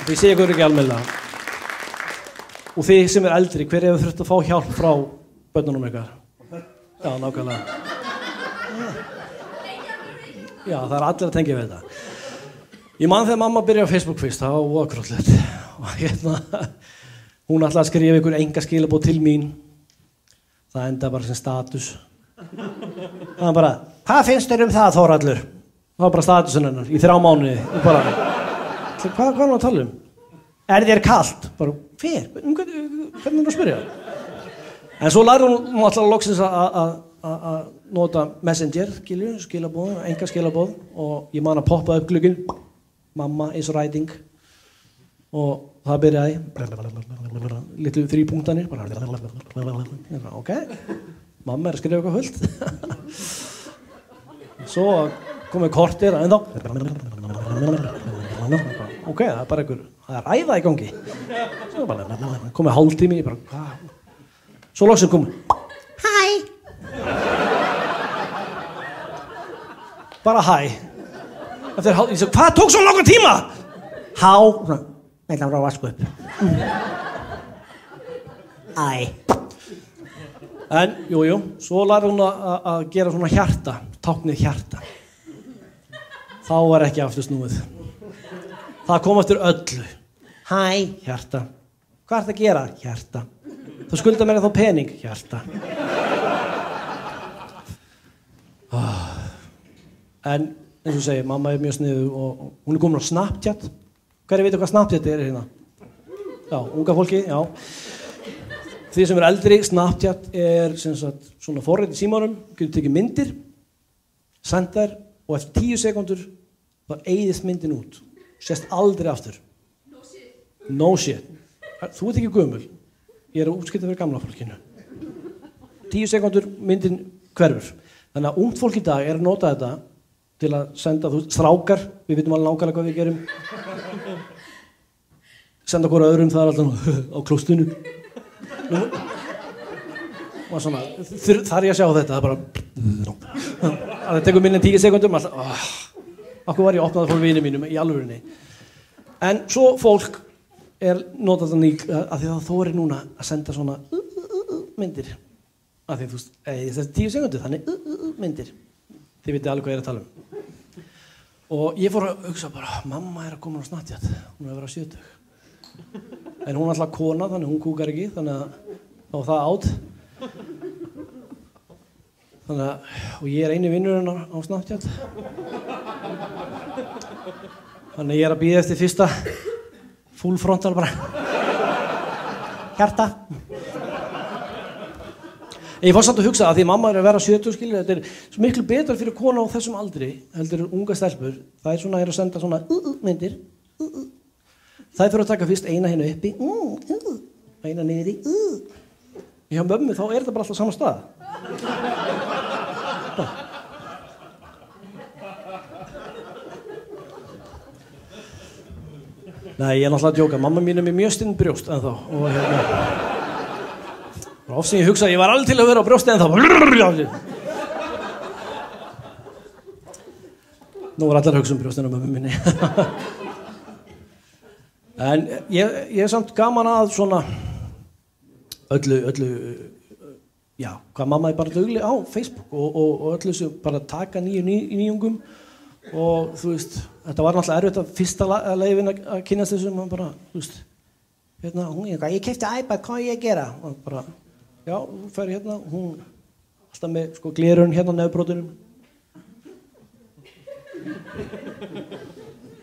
Speaker 1: þið segja ykkur ekki almennilega. Og þið sem er eldri, hver hefur þurft að fá hjálp frá börnunum ykkar? Já, nákvæmlega. Já, það er allir að tengja við þetta. Ég man þegar mamma byrjaði á Facebook fyrst, það var voða krúttlegt. Og hún ætlaði að skrifa ykkur enga skilaboð til mín. Það endaði bara sem status. Það var bara, hvað finnst þér það, Þórhallur? Það var bara statusin hennar í 3 mánuði. Og bara, hvað er hann að tala um? Er þér kalt? Bara, hver? Hvernig er það að spyrja? En svo lærði hún alltaf loksins að nota Messenger, skilaboð, enga skilaboð. Og ég man að poppa upp glugginn. Mamma is writing. Og það byrjaði. Litlu 3 punktanir. Ok. Mamma er að skrifa eitthvað fullt. Svo komið kortir ennþá. Ok, það er bara einhver, það er ræða í gangi. Svo komið hálftími, ég bara, hvað? Svo loksins komið. Hæ. Bara hæ. Eftir ég sagði, hvað tók svo langan tíma? Há. Nei, það var að vaska upp. Æ. En, jú, svo lærði hún að gera svona hjarta, táknið hjarta. Þá var ekki aftur snúið. Það kom eftir öllu. Hæ, hjarta. Hvað ert að gera? Hjarta. Þú skuldar mér þá pening? Hjarta. En, eins og segir, mamma er mjög sniðug og hún er komin á Snapchat. Hverju veitu hvað Snapchat er hérna? Já, unga fólki, já. Þið sem eru eldri, Snapchat er sem sagt svona forrit í símanum, getur tekið myndir, senda þær og eftir 10 sekúndur þá eyðist myndin út. Sést aldrei aftur. No shit. Þú ert ekki gömul. Ég er að útskipta fyrir gamla fólkinu. 10 sekúndur myndin hverfur. Þannig að ungt fólk í dag er að nota þetta til að senda, þú veist, strákar, við vitum alveg nákvæmlega hvað við gerum. Senda hvora öðrum, það alltaf á klóstinu. Og svona, þar ég að sjá þetta, það bara... Það tekur minni en 10 sekundum, alltaf... Akkur var ég opnað fyrir vinum mínum í alvörinni. En svo fólk notað þannig að því það þorir núna að senda svona myndir. Af því þú veist, þetta er 10 sekundur, þannig myndir. Þið vitið alveg hvað ég er að tala um. Og ég fór að hugsa bara, mamma að koma á Snapchat, hún að vera 70. En hún er alltaf kona, þannig hún kúkar ekki, þannig að þá var það átt. Þannig að, og ég er eini vinnurinn á Snapchat. Þannig ég er að bíða eftir fyrsta full frontal bara. Hjarta. Ég fór samt að hugsa að því mamma er að vera 70 skilur, þetta er svo miklu betra fyrir kona á þessum aldri, heldur unga stelpur, það er svona að senda svona myndir. Það fyrir að taka fyrst eina hérna uppi, eina niðri, hjá mömmu þá er þetta bara alltaf sama stað. Nei, ég er náttúrulega að djóka, mamma mín er með mjög stinn brjóst ennþá og hérna... Ofsinn ég hugsa, ég var alveg til að vera á brjósti ennþá. Nú var allar að hugsa brjóstinu á mömmu minni. En ég er samt gaman að svona öllu, já, hvað mamma er bara dugleg á Facebook og öllu sem bara taka nýjungum og þú veist, þetta var náttúrulega erfitt að fyrsta leiðin að kynnast þessu, maður bara, þú veist, hérna, ég keypti iPad, hvað ég að gera? Og bara, já, þú fer hérna, hún alltaf með sko glerun hérna á nefbrotunum.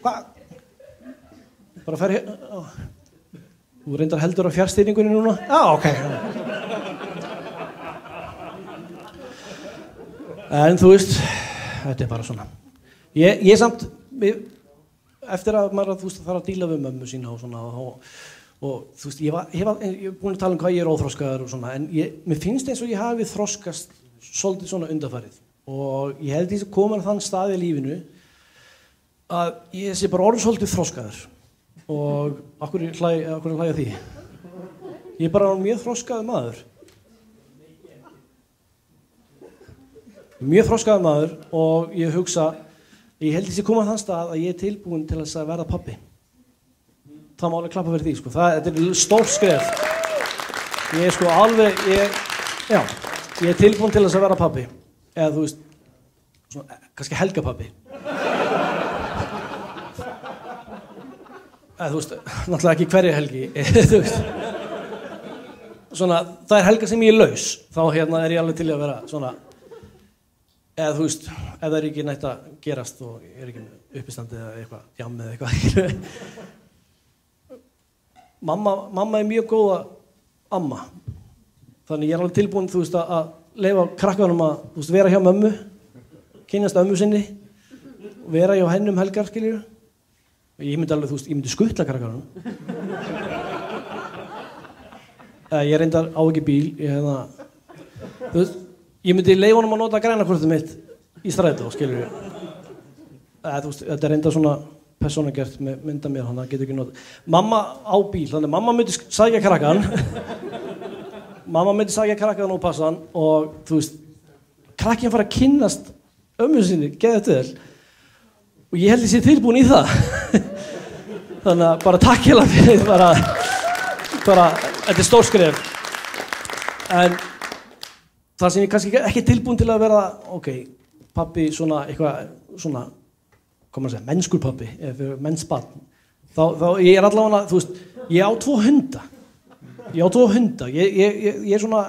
Speaker 1: Hvað? Bara fer hérna, þú reyndar heldur á fjárstýringunni núna? Já, ok. En þú veist, þetta er bara svona. Ég samt, eftir að maður þú veist, þarf að díla við mömmu sína og svona og þú veist, ég er búin að tala um hvað ég er óþroskaður og svona, en mér finnst eins og ég hafi þroskast svolítið svona undanfarið og ég held því að koma á þann stað í lífinu að ég sé bara orðið svolítið þroskaður og akkur hlæja því? Ég er bara mjög þroskaður maður. Mjög þroskaður maður og ég hugsa, ég held því að koma á þann stað að ég er tilbúin til þess að verða pabbi. Það má alveg klappa fyrir því, sko. Þetta er stórt skref. Ég er sko alveg, ég er tilbúin til þess að vera pabbi. Eða þú veist, svona, kannski helgapabbi. Eða þú veist, náttúrulega ekki hverja helgi, þú veist. Svona, það er helga sem ég er laus, þá hérna er ég alveg til að vera svona, eða þú veist, ef það er ekki nætt að gerast og ég er ekki uppistandi eða eitthvað, jam eða eitthvað. Mamma er mjög góða amma. Þannig ég er alveg tilbúin, þú veist, að leyfa krakkanum að, þú veist, vera hjá mömmu, kynnast ömmu sinni, vera hjá henni helgar, skiljur. Ég myndi alveg, þú veist, ég myndi skuttla krakkanum. Ég reyndar á ekki bíl, þú veist, ég myndi leyfa honum að nota grænakortið mitt í strætó, skiljur. Þú veist, þetta er reyndar svona persónugert með mynda mér, hann getur ekki notað. Mamma á bíl, þannig mamma myndi sækja krakkan. Mamma myndi sækja krakkan og passa hann og þú veist, krakkin fara að kynnast ömmu sinni, geða þetta vel. Og ég held ég sé tilbúin í það. Þannig að bara takk hérna fyrir, bara, þetta er stór skref. En það sem ég kannski ekki tilbúin til að vera, ok, pabbi svona, eitthvað, svona, hvað maður segja, mennskur pabbi, eða mennsbarn. Þá ég er allavega, þú veist, ég á 2 hunda. Ég er svona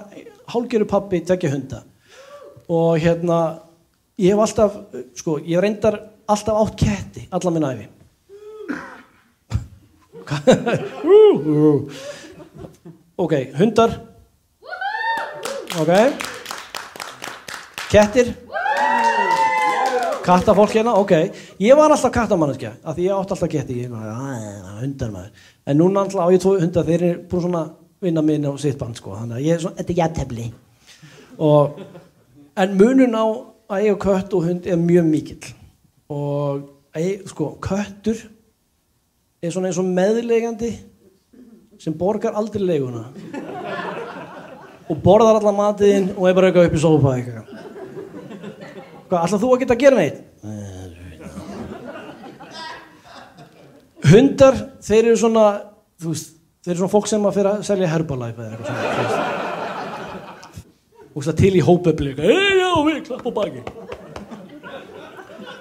Speaker 1: hálfgerður pabbi, 2 hunda. Og hérna, ég hef alltaf, sko, ég reyndar alltaf átt ketti, alla minn ævi. Ok, hundar. Ok. Kettir. Kattafólk hérna, ok. Ég var alltaf kattamanneskja, af því ég átti alltaf ketti. Ég var, hundar maður. En núna alltaf á ég 2 hundar, þeir eru búin svona vinna minni á sitt band, sko. Þannig að ég er svona, þetta er jafntefli. En munun á að eiga kött og hund er mjög mikill. og sko, köttur svona eins og meðleigandi sem borgar aldrei leiguna og borðar allan matiðinn og bara eitthvað upp í sófa eitthvað. Hvað, ætlar þú að geta að gera neitt? Hundar, þeir eru svona, þú veist, þeir eru svona fólk sem að fyrir að selja Herbalife eða eitthvað svona, þú veist. Og það til í hópefli, já, við klapp á baki.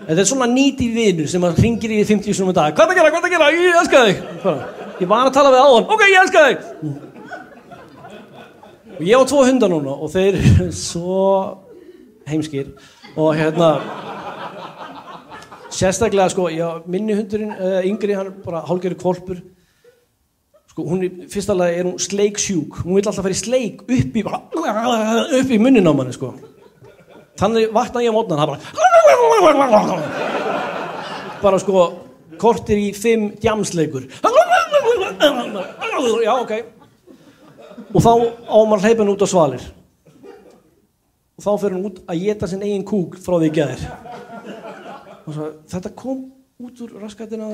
Speaker 1: Þetta svona nýti vinur sem að hringir í 50 sinum dag. Hvað að gera, ég elska þig. Ég var að tala við áðan, ok, ég elska þig. Og ég á 2 hundar núna og þeir eru svo heimskir og sérstaklega sko, minni hundurinn, yngri, hann bara hálfgerður hvolpur. Sko, fyrsta lagi hún sleiksjúk. Hún vill alltaf fara í sleik upp í munnin á manni, sko. Þannig vaknaði ég á mótnan, það bara sko, kortir í 5 djamsleikur. Já, ok. Og þá á maður hleypa hann út á svalir. Og þá fer hann út að éta sinn eigin kúk frá því í gær. Og svo, þetta kom út úr raskatina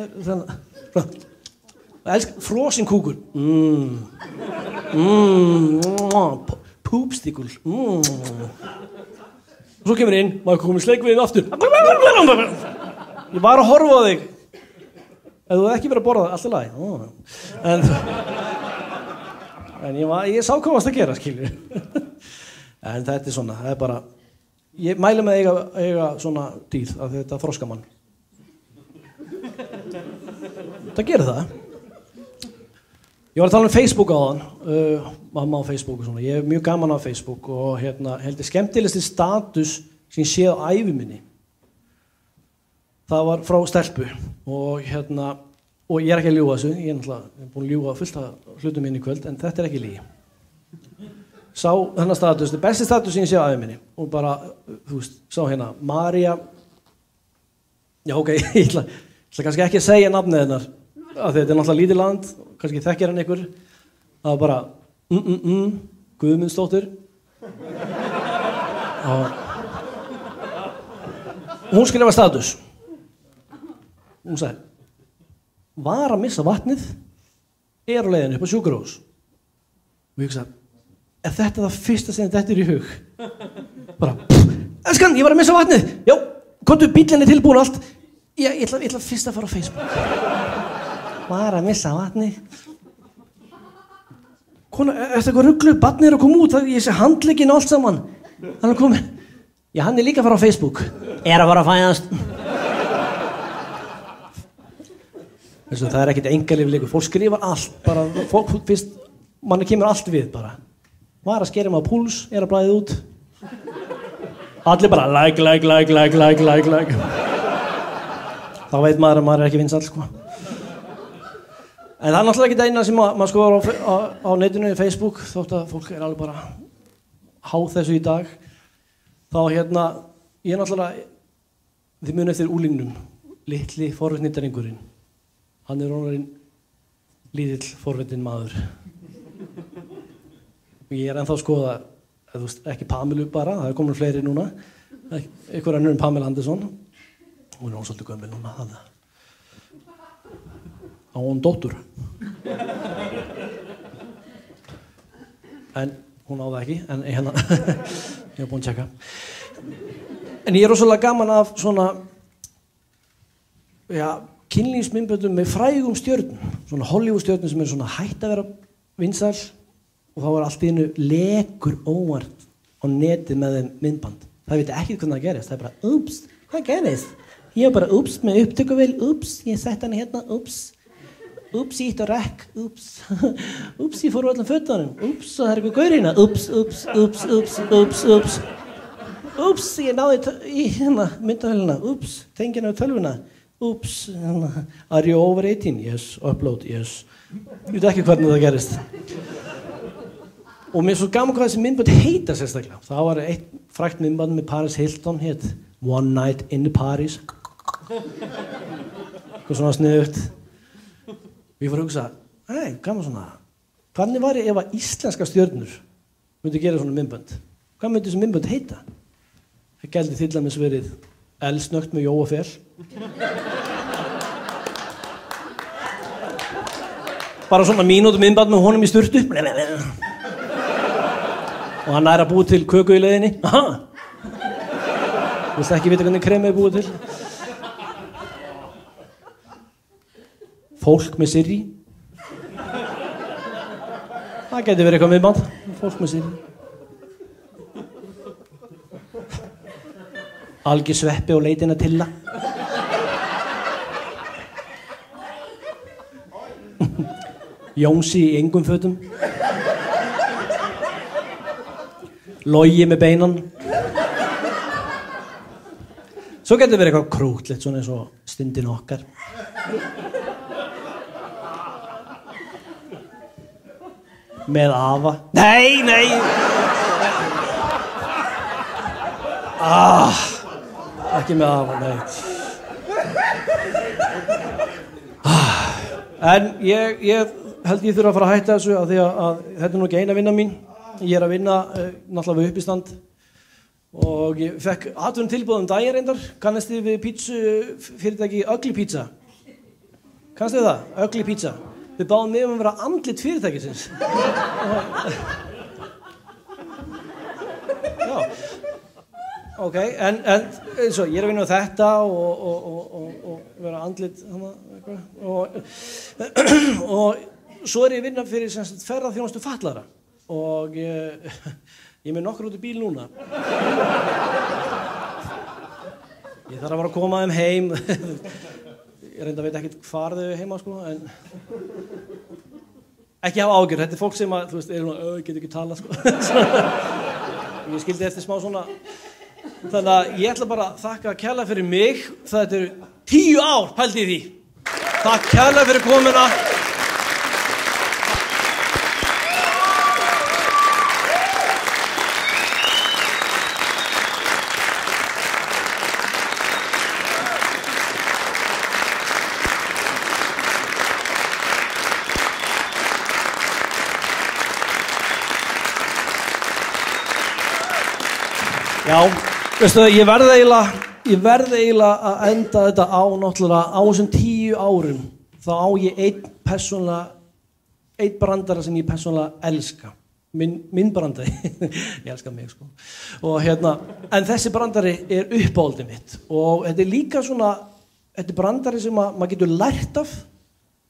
Speaker 1: frosin kúkur. Púpstíkul. Og svo kemur inn, maður komið sleikviðin aftur. Ég var að horfa á þig. Ef þú hefði ekki verið að borða það, allt í lagi. En ég sá hvað varst að gera, skilur. En þetta svona, það bara, ég mæli með eiga svona dýr af þetta þroskar mann. Það gerir það. Ég var að tala Facebook áðan, mamma á Facebook og svona. Ég mjög gaman á Facebook og heldur skemmtilegasti status sem ég séð á ævi minni. Það var frá stelpu og og ég ekki að ljúga þessu, ég er búin að ljúga fullt af hlutum minni í kvöld, en þetta er ekki lygi. Sá þennan status, þetta er besti status sem ég sé á ævi minni og bara, þú veist, sá María, já ok, ég ætla kannski ekki að segja nafnið hennar, af því þetta er náttúrulega lítið land, kannski þekkir hann ykkur, það var bara, Guðmundsdóttir, og hún skrifa status, hún sagði, var að missa vatnið, á leiðinu upp á sjúkrahús. Og ég hugsaði, er þetta það fyrsta sem þetta er í hug? Bara, elskan, ég var að missa vatnið. Já, komdu, bíllinn er tilbúin allt. Ég ætla fyrst að fara á Facebook. Var að missa vatnið. Kona, er þetta eitthvað ruglu? Barnið er að koma út, ég sé handlegginn og allt saman. Hann er komið. Já, hann er líka að fara á Facebook. Er að fara að fæðast. Það er ekkert engalíf leikur, fólk skrifar allt, bara, fólk fyrst, manni kemur allt við bara. Var að skera maður púls, að blæðið út. Allir bara like. Þá veit maður að maður er ekki vinsæll, sko. En það er náttúrulega ekki það eina sem maður skoðar á netinu í Facebook, þótt að fólk er alveg bara háð þessu í dag. Þá ég er náttúrulega, þið muni eftir úlingnum, litli forvitnindringurinn. Hann er orðinn lítill forvitinn maður. Ég er ennþá að skoða, þú veist, ekki Pamelu bara, það er komin fleiri núna. Einhver önnur en Pamela Andersson. Hún er svolítið gömul núna, þannig. Á hún dóttur. En hún á það ekki, en ég hef búin að tjekka. En ég er rosalega gaman af svona, kynlífsmyndböndum með frægum stjörnum, svona Hollywood stjörnum sem eru svona hætt að vera vinsæl og þá var allt í einu lekur óvart á netið með þeim myndband. Það veit ekki hvernig það gerist, það er bara, ups, hvað gerist? Ég var bara, ups, með upptökuvél, ups, ég sett hann hérna, ups, ég ítt á rekk, ups, ég fór á allan fötunum, ups, og það er eitthvað gaur hérna, ups, ég náði í myndavélina, ups, tengina á tölvuna. Oops, are you over 18? Yes, upload, yes. Ég veit ekki hvernig það gerist. Og mér er svo gaman hvað þessi myndbönd heita sérstaklega. Það var eitt frægt myndband með Paris Hilton, hétt One Night in Paris. Eitthvað svona sniðugt. Og ég fór að hugsa, gaman svona, hvernig var ég ef að íslenska stjörnur myndi gera svona myndbönd? Hvað myndi þessi myndbönd heita? Það gæti til dæmis verið Eldsnögt með Jóa Fel. Bara svona mínútu myndband með honum í sturtu. Og hann að búið til köku í leiðinni. Aha. Þú veist ekki vita hvernig kremið búið til. Fólk með sirri. Það gæti verið eitthvað myndband. Fólk með sirri. Algjör sveppi og leitin að Tilla. Jónsi í engum fötum. Logi með beinan. Svo getur verið eitthvað krútlegt svona eins og Stundin okkar. Með afa. Nei. Ekki með afa, nei. En ég held ég þurfa að fara að hætta þessu af því að þetta er nú ekki eina vinna mín. Ég að vinna náttúrulega við uppistand og ég fekk atvinnum tilboð daginn reyndar. Kannast þið við pítsu fyrirtæki Ugly Pizza? Kannast þið það? Ugly Pizza. Við báðum mig að vera andlit fyrirtækisins. Já. Ok, en svo, ég að vinna á þetta og vera andlit og svo ég að vinna fyrir ferðaþjónustu fatlaðra og ég með nokkur út í bíl núna. Ég þarf að fara að koma þeim heim. Ég reynda að veit ekkert hvar þau heima, sko, en ekki hafa ágjörð. Þetta er fólk sem að, þú veist, get ekki tala, sko. Ég skildi eftir smá svona. Þannig að ég ætla bara að þakka kærlega fyrir mig. Þetta eru 10 ár, pældi í því. Takk kærlega fyrir komuna. Já, veistu það, ég verð eiginlega að enda þetta á náttúrulega á þessum 10 árum. Þá á ég einn brandara sem ég persónulega elska. Minn brandari, ég elska mig, sko. Og en þessi brandari er uppáhaldið mitt. Og þetta er líka svona, þetta er brandari sem maður getur lært af.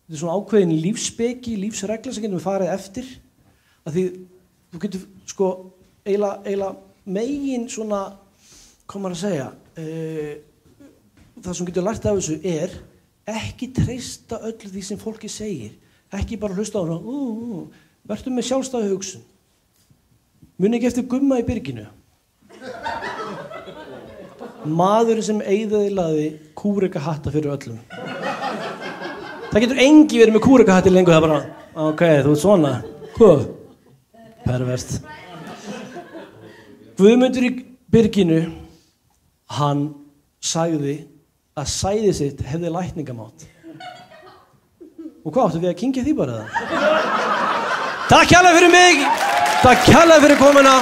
Speaker 1: Þetta er svona ákveðin lífsspeki, lífsregla sem getum við farið eftir. Af því þú getur, sko, eiginlega megin svona, hvað maður að segja, það sem getur lært af þessu er ekki treysta öllu því sem fólki segir. Ekki bara hlusta á hana, vertu með sjálfstæða hugsun. Muni ekki eftir Gumma í byrginu. Maðurinn sem eyðilaði kúrekahatta fyrir öllum. Það getur engi verið með kúrekahatti lengur, það bara, ok, þú ert svona. Perverst. Guðmundur í byrginu, hann sagði að sæði sitt hefði lækningamátt. Og hvað áttu við að kyngja því bara það? Takk kærlega fyrir mig, takk kærlega fyrir komuna.